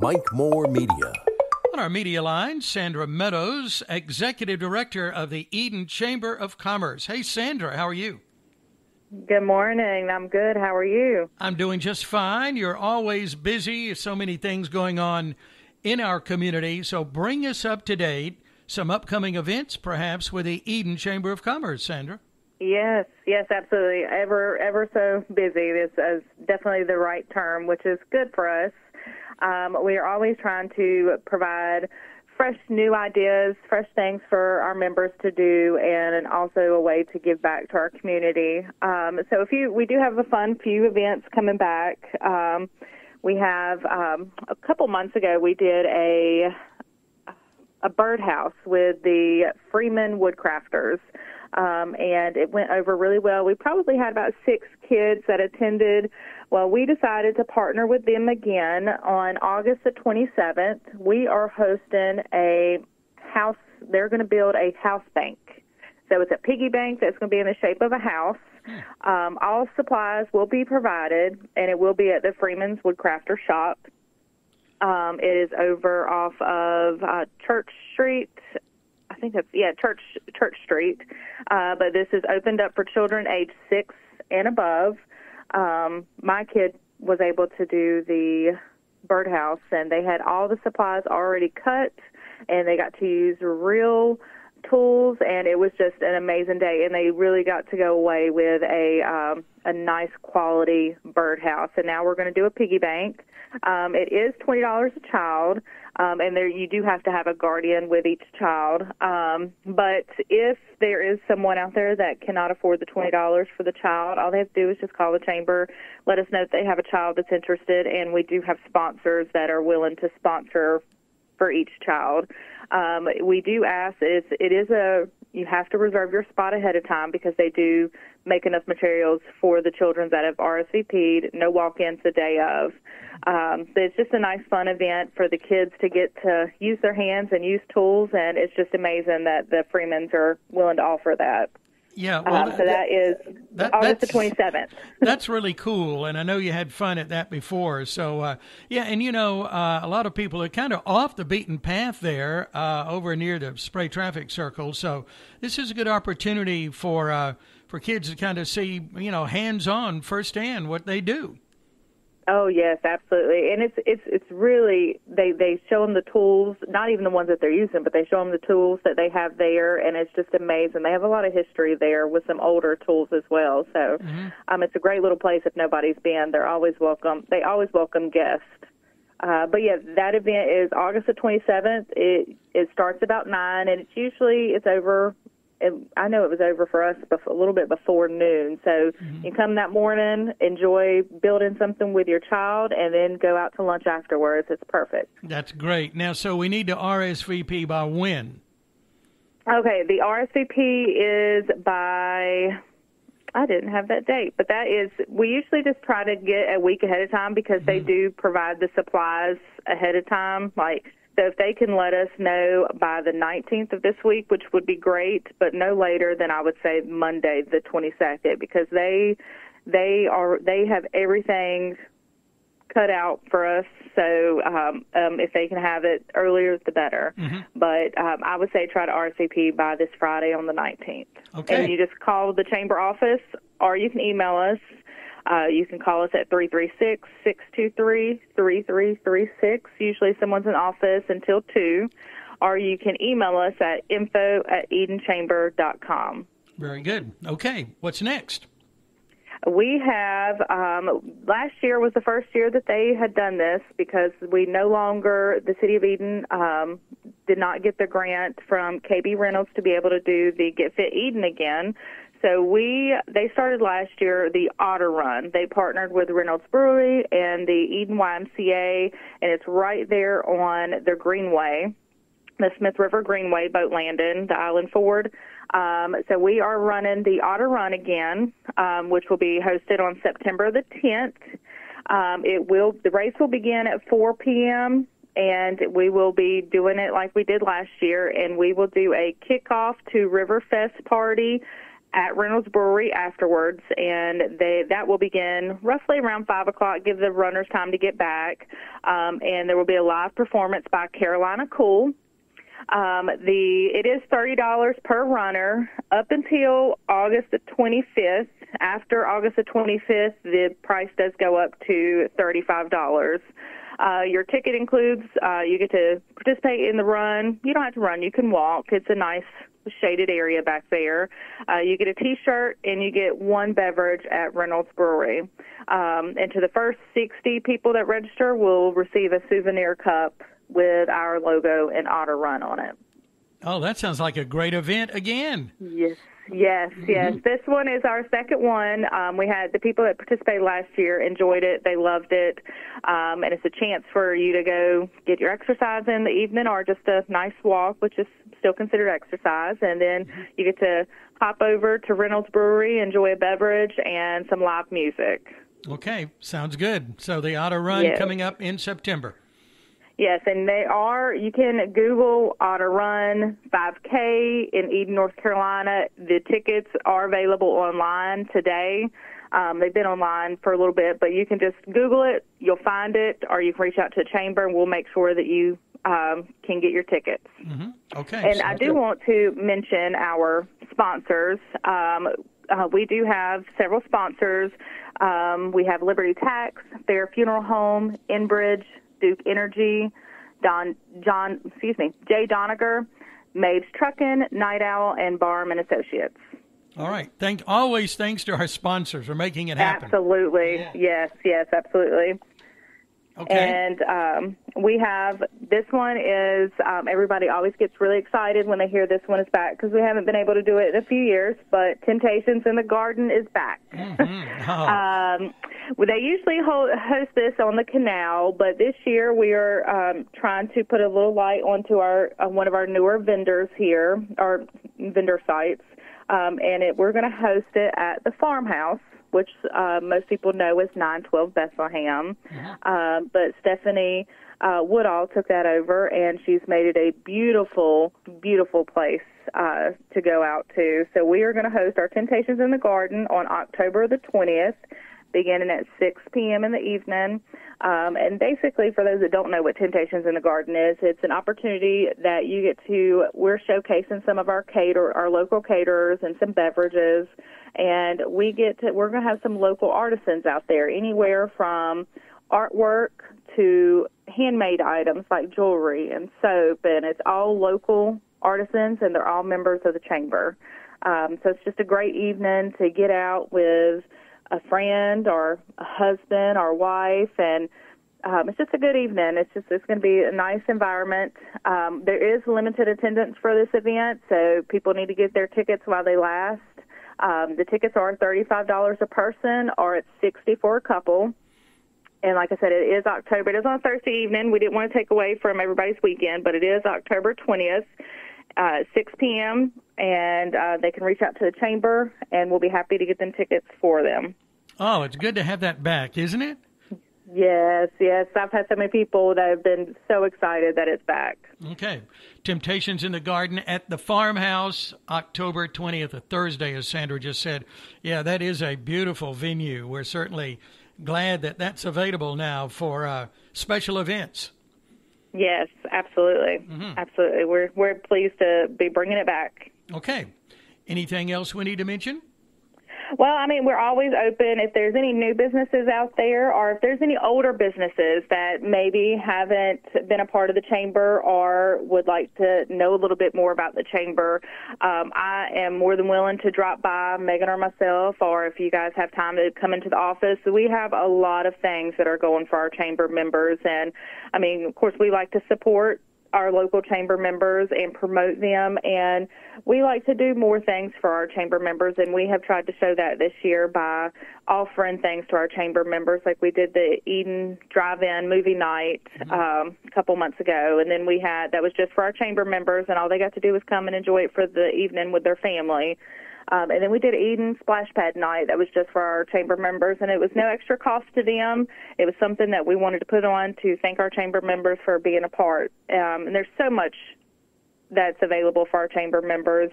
Mike Moore Media. On our media line, Sandra Meadows, Executive Director of the Eden Chamber of Commerce. Hey, Sandra, how are you? Good morning. I'm good. How are you? I'm doing just fine. You're always busy. So many things going on in our community. So bring us up to date. Some upcoming events, perhaps, with the Eden Chamber of Commerce, Sandra. Yes, absolutely. Ever so busy. This is definitely the right term, which is good for us. We are always trying to provide fresh new ideas, fresh things for our members to do, and also a way to give back to our community. So we do have a fun few events coming back. We have a couple months ago we did a birdhouse with the Freeman Wood Crafters, and it went over really well. We probably had about 6 kids that attended. Well, we decided to partner with them again on August the 27th. We are hosting a house. They're going to build a house bank. So it's a piggy bank that's going to be in the shape of a house. All supplies will be provided, and it will be at the Freeman's Wood Crafter shop. It is over off of Church Street. I think that's, Church Street. But this is opened up for children age 6 and above. My kid was able to do the birdhouse, and they had all the supplies already cut, and they got to use real tools, and it was just an amazing day. And they really got to go away with a nice quality birdhouse. And now we're going to do a piggy bank. It is $20 a child, and there you do have to have a guardian with each child. But if there is someone out there that cannot afford the $20 for the child, all they have to do is just call the chamber, let us know that they have a child that's interested, and we do have sponsors that are willing to sponsor for each child. We do ask, you have to reserve your spot ahead of time because they do make enough materials for the children that have RSVP'd, no walk-ins the day of. So it's just a nice, fun event for the kids to get to use their hands and use tools, and it's just amazing that the Freemans are willing to offer that. Yeah, well, so that is August the 27th. That's really cool, and I know you had fun at that before. So, and a lot of people are kind of off the beaten path there over near the Spray Traffic Circle. So this is a good opportunity for kids to kind of see, hands-on, firsthand what they do. Oh, yes, absolutely. And it's really, they show them the tools, not even the ones that they're using, but they show them the tools that they have there, and it's just amazing. They have a lot of history there with some older tools as well. So it's a great little place if nobody's been. They're always welcome. They always welcome guests. But, yeah, that event is August the 27th. It starts about 9, and it's over. I know it was over for us a little bit before noon. So you come that morning, enjoy building something with your child, and then go out to lunch afterwards. It's perfect. That's great. Now, so we need to RSVP by when? Okay, the RSVP is by, I didn't have that date, but we usually just try to get a week ahead of time because they do provide the supplies ahead of time, so if they can let us know by the 19th of this week, which would be great, but no later than I would say Monday the 22nd, because they have everything cut out for us. So if they can have it earlier, the better. But I would say try to RSVP by this Friday on the 19th. Okay. And you just call the chamber office, or you can email us. You can call us at 336-623-3336. Usually someone's in office until 2. Or you can email us at info@edenchamber.com. Very good. Okay. What's next? We have, last year was the first year that they had done this because the City of Eden did not get the grant from KB Reynolds to be able to do the Get Fit Eden again. So they started last year the Otter Run. They partnered with Reynolds Brewery and the Eden YMCA, and it's right there on the Greenway, the Smith River Greenway boat landing, the Island Ford. So we are running the Otter Run again, which will be hosted on September the 10th. The race will begin at 4 p.m., and we will be doing it like we did last year, and we will do a kickoff to Riverfest party at Reynolds Brewery afterwards, and that will begin roughly around 5 o'clock, give the runners time to get back, and there will be a live performance by Carolina Cool. It is $30 per runner up until August the 25th. After August the 25th, the price does go up to $35. Your ticket includes you get to participate in the run. You don't have to run. You can walk. It's a nice shaded area back there. You get a T-shirt, and you get one beverage at Reynolds Brewery. And to the first 60 people that register will receive a souvenir cup with our logo and Otter Run on it. Oh, that sounds like a great event again. Yes. This one is our second one. We had the people that participated last year enjoyed it. They loved it. And it's a chance for you to go get your exercise in the evening or just a nice walk, which is still considered exercise. And then you get to hop over to Reynolds Brewery, enjoy a beverage and some live music. Okay, sounds good. So the Otter Run coming up in September. Yes, and you can Google Otter Run 5K in Eden, North Carolina. The tickets are available online today. They've been online for a little bit, but you can just Google it. You'll find it, or you can reach out to the chamber, and we'll make sure that you can get your tickets. Mm-hmm. Okay. And I do want to mention our sponsors. We do have several sponsors. We have Liberty Tax, Fair Funeral Home, Enbridge, Duke Energy, Jay Doniger, Maves Truckin', Night Owl, and Barham and Associates. All right. Always thanks to our sponsors for making it happen. Absolutely. Yeah. Yes, absolutely. Okay. And we have, this one is, everybody always gets really excited when they hear this one is back because we haven't been able to do it in a few years, but Temptations in the Garden is back. Mm-hmm. Oh. They usually host this on the canal, but this year we are trying to put a little light onto one of our newer vendors here, our vendor sites, and we're going to host it at the farmhouse, which most people know as 912 Bethlehem. Mm-hmm. But Stephanie Woodall took that over, and she's made it a beautiful, beautiful place to go out to. So we are going to host our Temptations in the Garden on October the 20th, beginning at 6 p.m. in the evening. And basically, for those that don't know what Temptations in the Garden is, it's an opportunity that you get to, we're showcasing some of our local caterers and some beverages, and we're going to have some local artisans out there, anywhere from artwork to handmade items like jewelry and soap, and it's all local artisans, and they're all members of the chamber. So it's just a great evening to get out with a friend or a husband or wife, and it's just a good evening. It's going to be a nice environment. There is limited attendance for this event, so people need to get their tickets while they last. The tickets are $35 a person, or it's $60 for a couple. And like I said, it is October. It is on a Thursday evening. We didn't want to take away from everybody's weekend, but it is October 20th, 6 p.m., and they can reach out to the chamber, and we'll be happy to get them tickets for them. Oh, it's good to have that back, isn't it? Yes. I've had so many people that have been so excited that it's back. Okay. Temptations in the Garden at the farmhouse, October 20th, a Thursday, as Sandra just said. Yeah, that is a beautiful venue. We're certainly glad that that's available now for special events. Yes, absolutely. Mm-hmm. Absolutely. We're pleased to be bringing it back. Okay. Anything else we need to mention? Well, I mean, we're always open. If there's any new businesses out there, or if there's any older businesses that maybe haven't been a part of the chamber or would like to know a little bit more about the chamber, I am more than willing to drop by, Megan or myself, or if you guys have time to come into the office. We have a lot of things that are going for our chamber members. And, I mean, of course, we like to support our local chamber members and promote them, and we like to do more things for our chamber members, and we have tried to show that this year by offering things to our chamber members, like we did the Eden Drive-In movie night a couple months ago, and then that was just for our chamber members, and all they got to do was come and enjoy it for the evening with their family. And then we did Eden Splash Pad night. That was just for our chamber members, and it was no extra cost to them. It was something that we wanted to put on to thank our chamber members for being a part. And there's so much that's available for our chamber members.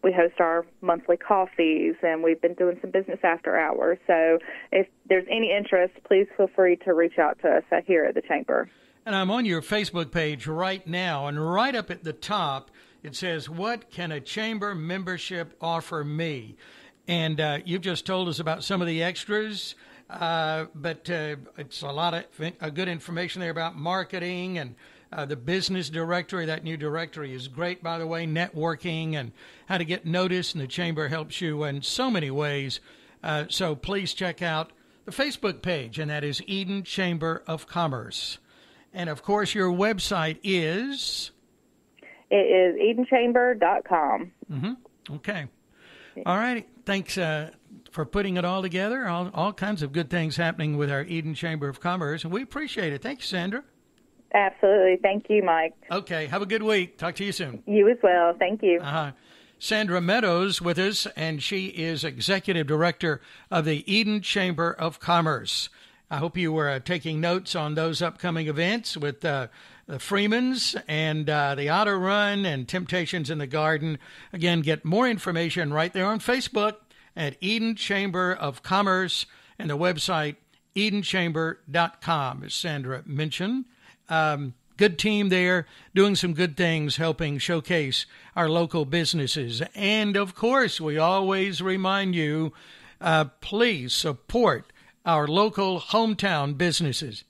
We host our monthly coffees, and we've been doing some business after hours. So if there's any interest, please feel free to reach out to us here at the chamber. And I'm on your Facebook page right now, and right up at the top, it says, "What can a chamber membership offer me?" And you've just told us about some of the extras, but it's a lot of good information there about marketing and the business directory. That new directory is great, by the way, networking and how to get noticed, and the chamber helps you in so many ways. So please check out the Facebook page, and that is Eden Chamber of Commerce. And, of course, your website is? It is edenchamber.com. Mm-hmm. Okay. All right. Thanks for putting it all together. All kinds of good things happening with our Eden Chamber of Commerce, and we appreciate it. Thank you, Sandra. Absolutely. Thank you, Mike. Okay. Have a good week. Talk to you soon. You as well. Thank you. Sandra Meadows with us, and she is Executive Director of the Eden Chamber of Commerce. I hope you were taking notes on those upcoming events with the Freemans and the Otter Run and Temptations in the Garden. Again, get more information right there on Facebook at Eden Chamber of Commerce and the website edenchamber.com, as Sandra mentioned. Good team there doing some good things, helping showcase our local businesses. And, of course, we always remind you, please support our local hometown businesses.